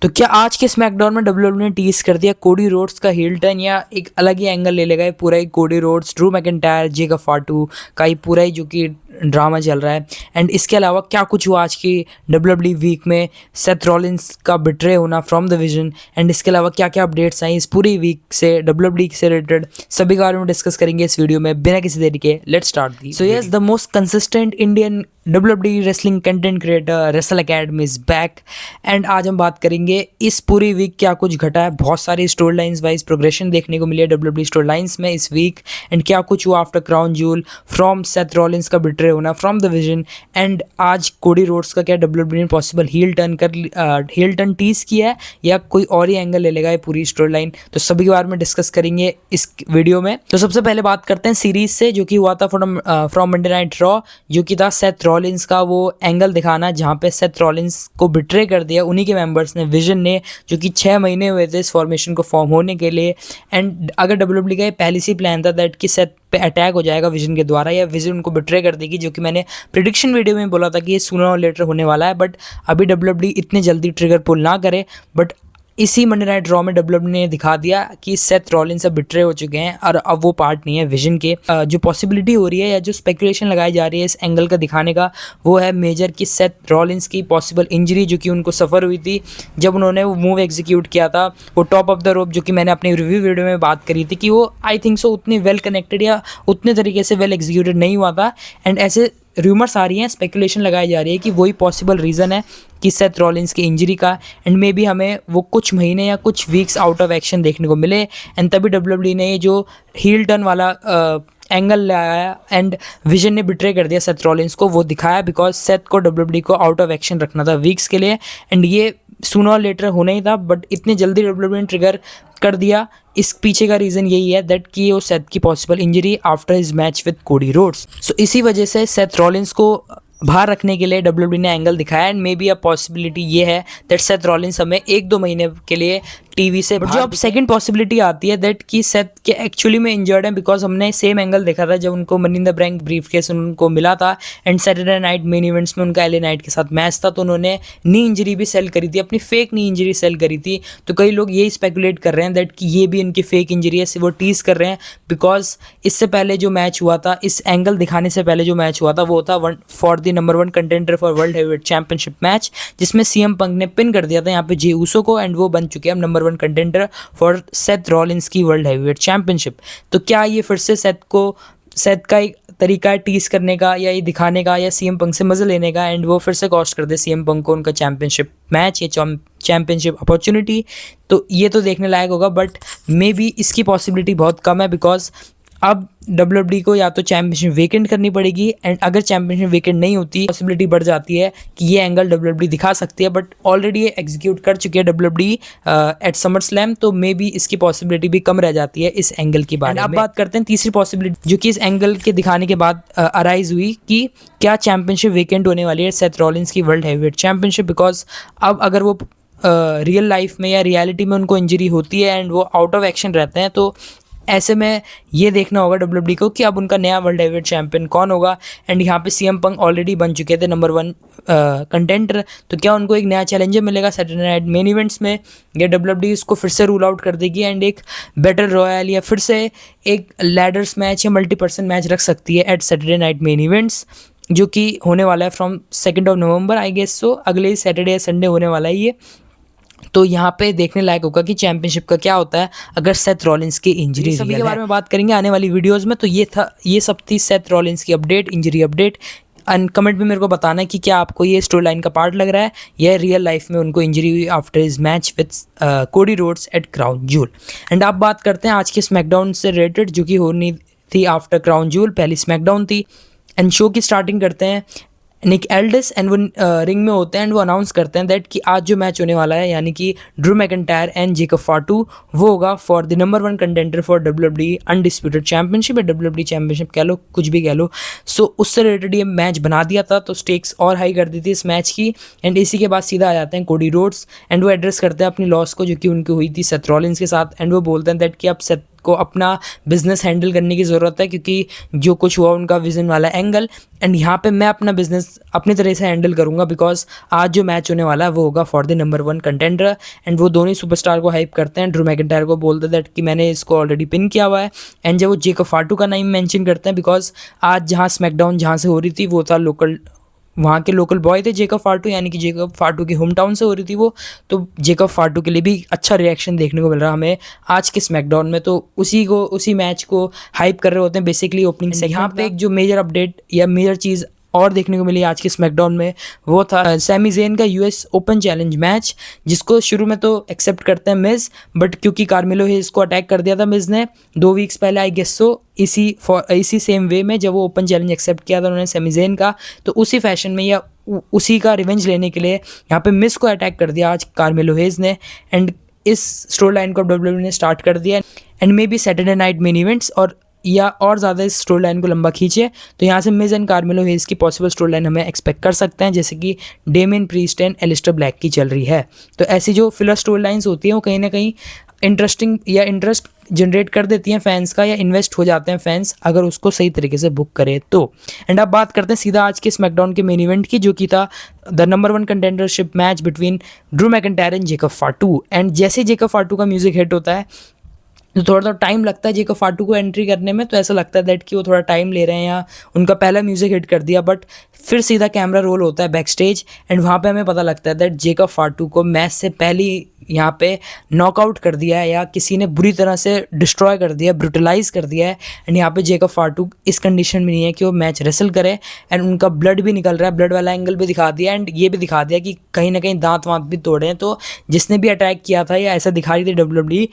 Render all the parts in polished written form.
तो क्या आज के स्मैकडाउन में डब्ल्यूडब्ल्यूई ने टीज कर दिया कोडी रोड्स का हील टर्न या एक अलग ही एंगल ले लेगा? पूरा ही Cody Rhodes, Drew McIntyre, Jacob Fatu का ही पूरा ही जो कि ड्रामा चल रहा है। एंड इसके अलावा क्या कुछ हुआ आज की डब्ल्यूडब्ल्यूई वीक में, सेथ रॉलिंस का बिट्रे होना फ्रॉम द विजन, एंड इसके अलावा क्या क्या अपडेट्स आई इस पूरी वीक से डब्ल्यूडब्ल्यूई से रिलेटेड, सभी के बारे में डिस्कस करेंगे इस वीडियो में बिना किसी देरी के। Let's start. So yes, the most consistent Indian WWE wrestling content creator wrestle academy is back. And आज हम बात करेंगे इस पूरी वीक क्या कुछ घटा है। बहुत सारी स्टोरी लाइन्स वाइज प्रोग्रेशन देखने को मिली है डब्ल्यूडब्ल्यूई स्टोरी लाइन्स में इस वीक। एंड क्या कुछ हुआ after crown joule, from Seth Rollins का बिट्रे होना फ्रॉम द विजन, एंड आज कोडी रोड्स का क्या डब्ल्यूडब्ल्यूई ने पॉसिबल हील टर्न टीज किया है या कोई और ही एंगल ले लेगा ये पूरी स्टोरी लाइन। तो सभी के बारे में डिस्कस करेंगे इस वीडियो में। तो सबसे पहले बात करते हैं सीरीज से, जो कि हुआ था फ्रॉम मंडे नाइट रॉ, जो कि था सेथ रॉलिंस का वो एंगल दिखाना जहाँ पे सेथ रॉलिंस को बिट्रे कर दिया उन्हीं के मेंबर्स ने, विजन ने, जो कि 6 महीने हुए थे इस फॉर्मेशन को फॉर्म होने के लिए। एंड अगर डब्ल्यूडब्ल्यूई का ये पहले से प्लान था दैट कि सेथ पे अटैक हो जाएगा विजन के द्वारा या विजन उनको बिट्रे कर देगी, जो कि मैंने प्रेडिक्शन वीडियो में बोला था कि ये सूनर और लेटर होने वाला है। बट अभी डब्ल्यूडब्ल्यूई इतने जल्दी ट्रिगर पुल ना करे, बट इसी मंडे नाइट ड्रॉ में डब्ल्यूडब्ल्यूई ने दिखा दिया कि सेथ रॉलिंस अब बिट्रे हो चुके हैं और अब वो पार्ट नहीं है विजन के। जो पॉसिबिलिटी हो रही है या जो स्पेकुलेशन लगाई जा रही है इस एंगल का दिखाने का, वो है मेजर कि सेथ रॉलिंस की पॉसिबल इंजरी जो कि उनको सफ़र हुई थी जब उन्होंने वो मूव एग्जीक्यूट किया था, वो टॉप ऑफ द रोप, जो कि मैंने अपनी रिव्यू वीडियो में बात करी थी कि वो आई थिंक सो उतनी वेल कनेक्टेड या उतने तरीके से वेल एग्जीक्यूटेड नहीं हुआ था। एंड ऐसे रूमर्स आ रही हैं, स्पेकुलेशन लगाई जा रही है कि वही पॉसिबल रीज़न है कि सेथ रॉलिंस की इंजरी का। एंड मे बी हमें वो कुछ महीने या कुछ वीक्स आउट ऑफ एक्शन देखने को मिले। एंड तभी डब्ल्यूडब्ल्यूई ने ये जो हील टर्न वाला एंगल लगाया एंड विजन ने बिट्रे कर दिया सेथ रॉलिंस को, वो दिखाया बिकॉज सेथ को डब्ल्यूडब्ल्यूई को आउट ऑफ एक्शन रखना था वीक्स के लिए। एंड ये सूनर और लेटर होना ही था, बट इतनी जल्दी डब्ल्यूडब्ल्यूई ने ट्रिगर कर दिया। इस पीछे का रीज़न यही है दैट कि वो सेथ की possible injury after his match with Cody Rhodes. So इसी वजह से सेथ रॉलिंस को बाहर रखने के लिए डब्ल्यूडब्ल्यूई ने एंगल दिखाया। And may be a possibility ये है दैट सेथ रॉलिंस हमें 1-2 महीने के लिए टीवी से बाहर। जो अब सेकंड पॉसिबिलिटी आती है दैट कि सेथ के एक्चुअली में इंजर्ड है, बिकॉज हमने सेम एंगल देखा था जब उनको money in the bank brief case उनको मिला था and Saturday night main events में उनका एलए नाइट के साथ मैच था, तो उन्होंने नी इंजरी भी सेल करी थी, अपनी फेक नी इंजरी सेल करी थी। तो कई लोग यही स्पेकुलेट कर रहे हैं दैट कि ये भी इनकी फेक इंजरी है, वो टीज कर रहे हैं बिकॉज इससे पहले जो मैच हुआ था, इस एंगल दिखाने से पहले जो मैच हुआ था वो था for the number 1 contender for world heavyweight championship match, जिसमें सीएम पंक ने पिन कर दिया था यहाँ पे जे ऊसो को, एंड वो बन चुके हैं number 1 contender for Seth Rollins की वर्ल्ड हेवीवेट चैंपियनशिप। तो क्या ये फिर से सेथ का एक तरीका है टीज करने का या ये दिखाने का या सीएम पंक से मजे लेने का, एंड वो फिर से कॉस्ट कर दे सीएम पंक को उनका चैंपियनशिप मैच या चैंपियनशिप अपॉर्चुनिटी? तो ये तो देखने लायक होगा, बट मे बी इसकी पॉसिबिलिटी बहुत कम है बिकॉज अब डब्ल्यूडब्ल्यूई को या तो चैंपियनशिप वेकेंट करनी पड़ेगी, एंड अगर चैंपियनशिप वेकेंट नहीं होती पॉसिबिलिटी बढ़ जाती है कि ये एंगल डब्ल्यूडब्ल्यूई दिखा सकती है, बट ऑलरेडी ये एग्जीक्यूट कर चुकी है डब्ल्यूडब्ल्यूई एट समर स्लैम, तो मे बी इसकी पॉसिबिलिटी भी कम रह जाती है इस एंगल की बात। अब बात करते हैं तीसरी पॉसिबिलिटी जो कि इस एंगल के दिखाने के बाद अराइज हुई कि क्या चैंपियनशिप वेकेंट होने वाली है सेथ रॉलिंस की वर्ल्ड हेवीवेट चैंपियनशिप, बिकॉज अब अगर वो रियल लाइफ में या रियलिटी में उनको इंजरी होती है एंड वो आउट ऑफ एक्शन रहते हैं, तो ऐसे में ये देखना होगा डब्ल्यूडब्ल्यूई को कि अब उनका नया वर्ल्ड हेवीवेट चैंपियन कौन होगा। एंड यहाँ पे सीएम पंक ऑलरेडी बन चुके थे नंबर 1 कंटेंडर, तो क्या उनको एक नया चैलेंजर मिलेगा सैटरडे नाइट मेन इवेंट्स में, या डब्ल्यूडब्ल्यूई उसको फिर से रूल आउट कर देगी एंड एक बैटल रॉयल या फिर से एक लैडर्स मैच या मल्टीपर्सन मैच रख सकती है at Saturday night main events, जो कि होने वाला है फ्रॉम 2 नवंबर आई गेस। सो अगले ही सैटरडे या संडे होने वाला है ये। तो यहाँ पे देखने लायक होगा कि चैंपियनशिप का क्या होता है अगर सेथ रॉलिंस की इंजरी सभी के बारे में बात करेंगे आने वाली वीडियोस में। तो ये सब थी सेथ रॉलिंस की update, injury update. And comment में मेरे को बताना है कि क्या आपको ये स्टोरी लाइन का पार्ट लग रहा है या रियल लाइफ में उनको इंजरी हुई after his match with Cody Rhodes at Crown Jewel. एंड अब बात करते हैं आज के स्मैकडाउन से रिलेटेड जो कि होनी थी आफ्टर क्राउन जूल, पहली स्मैकडाउन थी। एंड शो की स्टार्टिंग करते हैं निक एल्डिस एंड वो रिंग में होते हैं एंड वो अनाउंस करते हैं दैट कि आज जो मैच होने वाला है यानी कि ड्रू मैकिंटायर एंड जेकब फाटू, वो होगा for the number 1 contender for WWE undisputed championship या डब्ल्यूडब्ल्यूई चैंपियनशिप कह लो, कुछ भी कह लो। सो उससे रिलेटेड ये मैच बना दिया था, तो स्टेक्स और हाई कर दी थी इस मैच की। एंड इसी के बाद सीधा आ जाते हैं कोडी रोड्स एंड वो एड्रेस करते हैं अपनी लॉस को जो कि उनकी हुई थी सेथ रॉलिंस के साथ। एंड वो बोलते हैं दैट कि अब सेथ को अपना बिजनेस हैंडल करने की ज़रूरत है, क्योंकि जो कुछ हुआ उनका विजन वाला एंगल, एंड यहाँ पे मैं अपना बिजनेस अपनी तरह से हैंडल करूँगा, बिकॉज आज जो मैच होने वाला है वो होगा for the number 1 contender. And वो दोनों ही सुपरस्टार को हाइप करते हैं। ड्रू मैकिंटायर को बोलते दैट कि मैंने इसको ऑलरेडी पिन किया हुआ है, एंड जब वो जेकब फाटू का नाम मेंशन करते हैं, बिकॉज आज जहाँ स्मैकडाउन जहाँ से हो रही थी वो था लोकल, वहाँ के लोकल बॉय थे जेकब फाटू, यानी कि जेकब फाटू की होम टाउन से हो रही थी वो, तो जेकब फाटू के लिए भी अच्छा रिएक्शन देखने को मिल रहा हमें आज के स्मैकडाउन में। तो उसी मैच को हाइप कर रहे होते हैं बेसिकली ओपनिंग से। यहाँ पे एक जो मेजर अपडेट या मेजर चीज़ और देखने को मिली आज के स्मैकडाउन में, वो था सैमी ज़ेन का यूएस ओपन चैलेंज मैच, जिसको शुरू में तो एक्सेप्ट करते हैं मिज़, बट क्योंकि कार्मेलो हेज़ को अटैक कर दिया था मिज़ ने 2 वीक्स पहले, आई गेस सो इसी सेम वे में जब वो ओपन चैलेंज एक्सेप्ट किया था उन्होंने सैमी ज़ेन का, तो उसी फैशन में या उसी का रिवेंज लेने के लिए यहाँ पे मिज़ को अटैक कर दिया आज कार्मेलो हेज़ ने। एंड इस स्टोरी लाइन को डब्ल्यूडब्ल्यूई ने स्टार्ट कर दिया, and may be Saturday night main events और ज़्यादा इस स्टोरी लाइन को लंबा खींचे, तो यहाँ से मिज़ एंड कार्मेलो हेज़ की पॉसिबल स्टोरी लाइन हमें एक्सपेक्ट कर सकते हैं, जैसे कि Damian Priest and Alistair Black की चल रही है। तो ऐसी जो फिलर स्टोरी लाइन्स होती हैं वो कहीं ना कहीं इंटरेस्टिंग या इंटरेस्ट जनरेट कर देती हैं फैंस का, या इन्वेस्ट हो जाते हैं फैंस अगर उसको सही तरीके से बुक करें तो। एंड अब बात करते हैं सीधा आज के स्मैकडाउन के मेन इवेंट की, जो कि था the number 1 contendership match between Drew McIntyre and Jacob फाटू। And जैसे जेकब फाटू का म्यूजिक हिट होता है तो थोड़ा टाइम लगता है जेकब फाटू को एंट्री करने में, तो ऐसा लगता है दैट कि वो थोड़ा टाइम ले रहे हैं या उनका पहला म्यूजिक हिट कर दिया, बट फिर सीधा कैमरा रोल होता है बैक स्टेज, एंड वहाँ पे हमें पता लगता है दैट जेकब फाटू को मैच से पहले यहाँ पे नॉकआउट कर दिया है, या किसी ने बुरी तरह से डिस्ट्रॉय कर दिया, ब्रूटलाइज कर दिया है। एंड यहाँ पे जेकब फाटू इस कंडीशन में नहीं है कि वो मैच रेसल करे, एंड उनका ब्लड भी निकल रहा है, ब्लड वाला एंगल भी दिखा दिया, एंड ये भी दिखा दिया कि कहीं ना कहीं दांत वांत भी तोड़े हैं। तो जिसने भी अटैक किया था या ऐसा दिखा रही थी डब्ल्यूडब्ल्यूई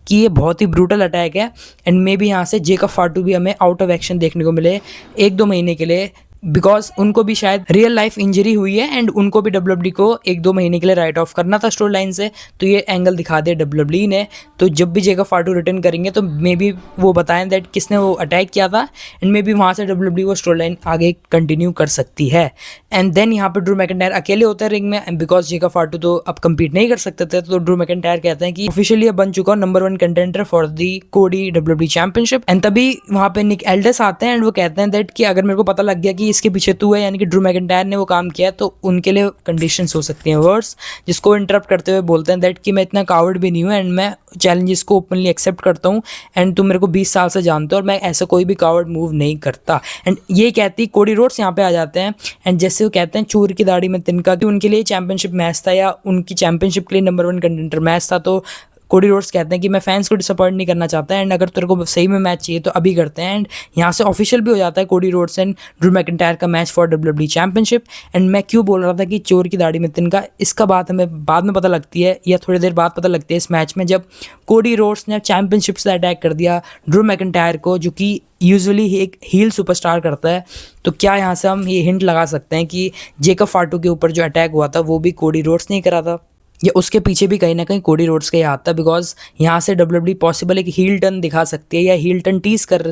कि ये बहुत ही ब्रूटल अटैक है, एंड मे बी यहाँ से जेकब फाटू भी हमें आउट ऑफ एक्शन देखने को मिले 1-2 महीने के लिए, बिकॉज उनको भी शायद रियल लाइफ इंजरी हुई है, एंड उनको भी डब्ल्यूडब्ल्यूई को 1-2 महीने के लिए राइट ऑफ करना था स्टोरी लाइन से। तो ये एंगल दिखा दिया डब्ल्यूडब्ल्यूई ने। तो जब भी जेकब फाटू रिटर्न करेंगे तो मे बी वो बताएं दैट किसने वो अटैक किया था, एंड मे बी वहाँ से डब्ल्यूडब्ल्यूई वो स्टोरी लाइन आगे कंटिन्यू कर सकती है। एंड देन यहाँ पर ड्रू मैकिंटायर अकेले होते हैं रिंग में, बिकॉज जेकब फाटू तो अब कम्पीट नहीं कर सकते थे, तो ड्रू मैकिंटायर कहते हैं कि ऑफिशियली अब बन चुका हूँ नंबर 1 कंटेंडर फॉर दी कोडी डब्ल्यूडब्ल्यूई चैंपियनशिप। एंड तभी वहाँ पे निक एल्डस आते हैं, एंड वो कहते हैं दैट कि अगर मेरे को पता लग गया कि इसके पीछे तू है, यानी कि ड्रू मैकिंटायर ने वो काम किया, तो उनके लिए कंडीशंस हो सकती हैं वर्स, जिसको इंटरप्ट करते हुए बोलते हैं दैट कि मैं इतना कावर्ड भी नहीं हूँ, एंड मैं चैलेंजेस को ओपनली एक्सेप्ट करता हूँ, एंड तुम मेरे को 20 साल से जानते हो और मैं ऐसा कोई भी कावर्ड मूव नहीं करता। एंड ये कहती कोडी रोड्स यहाँ पे आ जाते हैं, एंड जैसे वो कहते हैं चोर की दाढ़ी में तिनका, कि उनके लिए चैंपियनशिप मैच था या उनकी चैंपियनशिप के लिए नंबर 1 कंटेंडर मैच था। तो कोडी रोड्स कहते हैं कि मैं फैंस को डिसअपॉइंट नहीं करना चाहता, एंड अगर तेरे को सही में मैच चाहिए तो अभी करते हैं। एंड यहाँ से ऑफिशियल भी हो जाता है Cody Rhodes and Drew McIntyre का match for WWE championship. And मैं क्यों बोल रहा था कि चोर की दाढ़ी में तिनका, इसका बात हमें बाद में पता लगती है, या थोड़ी देर बाद पता लगती है इस मैच में, जब कोडी रोड्स ने चैंपियनशिप से अटैक कर दिया ड्रू मैकिंटायर को, जो कि यूजुअली एक हील सुपरस्टार करता है। तो क्या यहाँ से हम ये हिंट लगा सकते हैं कि जेकब फाटू के ऊपर जो अटैक हुआ था वो भी कोडी रोड्स ने करा था, या उसके पीछे भी कहीं ना कहीं कोडी रोड्स का ही हाथ था? बिकॉज यहाँ से डब्ल्यूडब्ल्यूई पॉसिबल एक हील टर्न दिखा सकती है, या हील टर्न टीज कर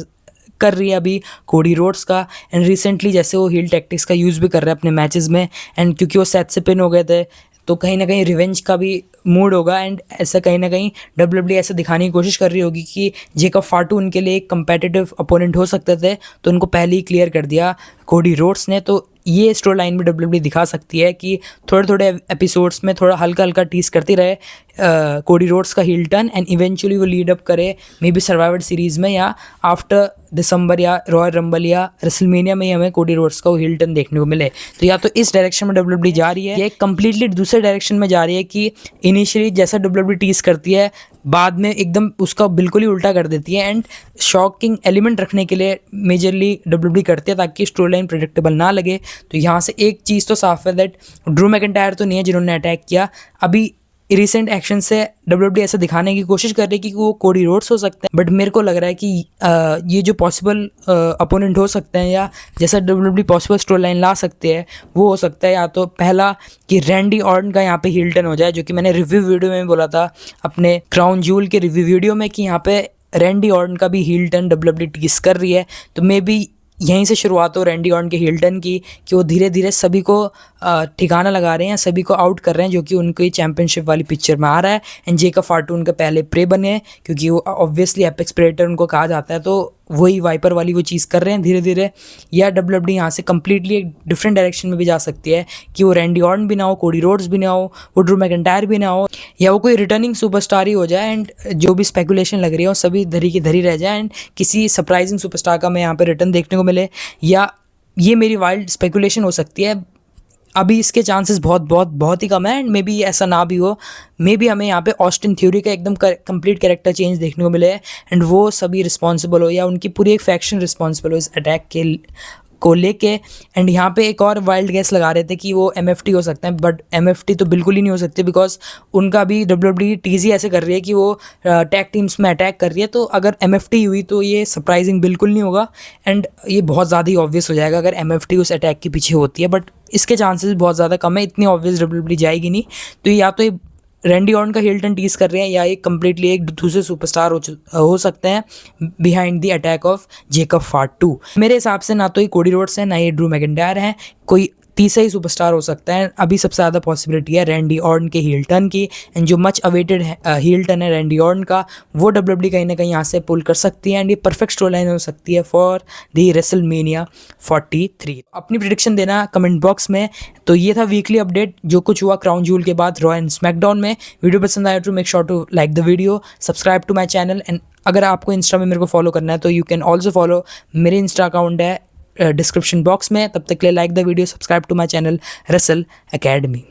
रही है अभी कोडी रोड्स का। एंड रिसेंटली जैसे वो हील टैक्टिक्स का यूज़ भी कर रहे हैं अपने मैचेस में, एंड क्योंकि वो सेट से पिन हो गए थे, तो कहीं ना कहीं रिवेंज का भी मूड होगा, एंड ऐसा कहीं ना कहीं डब्ल्यूडब्ल्यूई ऐसा दिखाने की कोशिश कर रही होगी कि जेकब फाटू उनके लिए एक कंपेटिटिव अपोनेंट हो सकते थे, तो उनको पहले ही क्लियर कर दिया कोडी रोड्स ने। तो ये स्टोरी लाइन भी डब्ल्यूडब्ल्यूई दिखा सकती है कि थोड़े थोड़े एपिसोड्स में थोड़ा हल्का हल्का टीज करती रहे कोडी रोड्स का हील टर्न, एंड इवेंचुअली वो लीड अप करे मे बी सर्वाइवर सीरीज़ में, या आफ्टर दिसंबर या रॉयल रंबल या रेसलमेनिया में ही हमें कोडी रोड्स का वो हील टर्न देखने को मिले। तो या तो इस डायरेक्शन में डब्ल्यूडब्ल्यूई जा रही है, या कंप्लीटली दूसरे डायरेक्शन में जा रही है कि इनिशियली जैसा डब्ल्यूडब्ल्यूई टीज करती है बाद में एकदम उसका बिल्कुल ही उल्टा कर देती है, एंड शॉकिंग एलिमेंट रखने के लिए मेजरली डब्ल्यूडब्ल्यूई करती है ताकि स्टोरी लाइन प्रेडिक्टेबल ना लगे। तो यहाँ से एक चीज़ तो साफ है दैट ड्रू मैकिंटायर तो नहीं है जिन्होंने अटैक किया। अभी रिसेंट एक्शन से डब्ल्यूडब्ल्यूई ऐसा दिखाने की कोशिश कर रही है कि वो कोडी रोड्स हो सकते हैं, बट मेरे को लग रहा है कि ये जो पॉसिबल अपोनेंट हो सकते हैं, या जैसा डब्ल्यूडब्ल्यूई पॉसिबल स्टोरी लाइन ला सकते हैं, वो हो सकता है या तो पहला कि रैंडी ऑर्टन का यहाँ पे हील टर्न हो जाए, जो कि मैंने रिव्यू वीडियो में बोला था अपने क्राउन जूल के रिव्यू वीडियो में, कि यहाँ पे रैंडी ऑर्टन का भी हील टर्न डब्ल्यूडब्ल्यूई टीज कर रही है। तो मे बी यहीं से शुरुआत हो रैंडी ऑर्टन के हील टर्न की कि वो धीरे धीरे सभी को ठिकाना लगा रहे हैं, सभी को आउट कर रहे हैं, जो कि उनकी चैंपियनशिप वाली पिक्चर में आ रहा है। एंड जेकब फाटू उनके पहले प्रे बने हैं, क्योंकि वो ऑब्वियसली एपेक्स प्रेडेटर उनको कहा जाता है, तो वही वाइपर वाली वो चीज़ कर रहे हैं धीरे धीरे। या डब्ल्यूडब्ल्यूई यहाँ से कम्प्लीटली एक डिफरेंट डायरेक्शन में भी जा सकती है कि वो रैंडी ऑर्टन भी ना हो, कोडी रोड्स भी ना हो, वो ड्रू मैकिंटायर भी ना हो, या वो कोई रिटर्निंग सुपरस्टार ही हो जाए। एंड जो भी स्पेकुलेशन लग रही है वो सभी धरी की धरी रह जाए, एंड किसी सरप्राइजिंग सुपरस्टार का मैं यहाँ पे रिटर्न देखने को मिले। या ये मेरी वाइल्ड स्पेकुलेशन हो सकती है, अभी इसके चांसेस बहुत ही कम है, एंड मे बी ऐसा ना भी हो। मे बी हमें यहाँ पे ऑस्टिन थ्योरी का एकदम कंप्लीट कैरेक्टर चेंज देखने को मिले, एंड वो सभी रिस्पॉन्सिबल हो, या उनकी पूरी एक फैक्शन रिस्पॉन्सिबल हो इस अटैक के को लेके। एंड यहाँ पे एक और वाइल्ड गैस लगा रहे थे कि वो MFT हो सकते हैं, बट MFT तो बिल्कुल ही नहीं हो सकते, बिकॉज उनका भी डब्ल्यूडब्ल्यूई टीजी ऐसे कर रही है कि वो टैग टीम्स में अटैक कर रही है, तो अगर MFT हुई तो ये सरप्राइजिंग बिल्कुल नहीं होगा, एंड ये बहुत ज़्यादा ही ऑब्वियस हो जाएगा अगर MFT उस अटैक के पीछे होती है। बट इसके चांसेस बहुत ज़्यादा कम है, इतनी ऑब्वियस डब्ल्यूडब्ल्यूई जाएगी नहीं। तो या तो ये रैंडी ऑर्टन का हील टर्न टीज कर रहे हैं, या एक कम्प्लीटली एक दूसरे सुपरस्टार हो सकते हैं behind the attack of Jacob फाटू। मेरे हिसाब से ना तो ये कोडी रोड्स है, ना ये ड्रू मैकिंटायर है, कोई तीसरा ही सुपरस्टार हो सकता है। अभी सबसे ज़्यादा पॉसिबिलिटी है रैंडी ऑर्टन के हील टर्न की, एंड जो मच अवेटेड हील टर्न है रैंडी ऑर्टन का, वो डब्ल्यूडब्ल्यूई कहीं ना कहीं यहाँ से पुल कर सकती है, एंड ये परफेक्ट स्टोरी लाइन हो सकती है फॉर दी रेसलमेनिया 43। अपनी प्रिडिक्शन देना कमेंट बॉक्स में। तो ये था वीकली अपडेट जो कुछ हुआ क्राउन जूल के बाद रॉ एंड स्मैकडाउन में। वीडियो पसंद आया तो make sure to like the video, subscribe to my channel, and अगर आपको इंस्टा में मेरे को फॉलो करना है तो यू कैन ऑल्सो फॉलो, मेरे इंस्टा अकाउंट है डिस्क्रिप्शन बॉक्स में। तब तक के लिए like the video, subscribe to my channel Wrestle academy.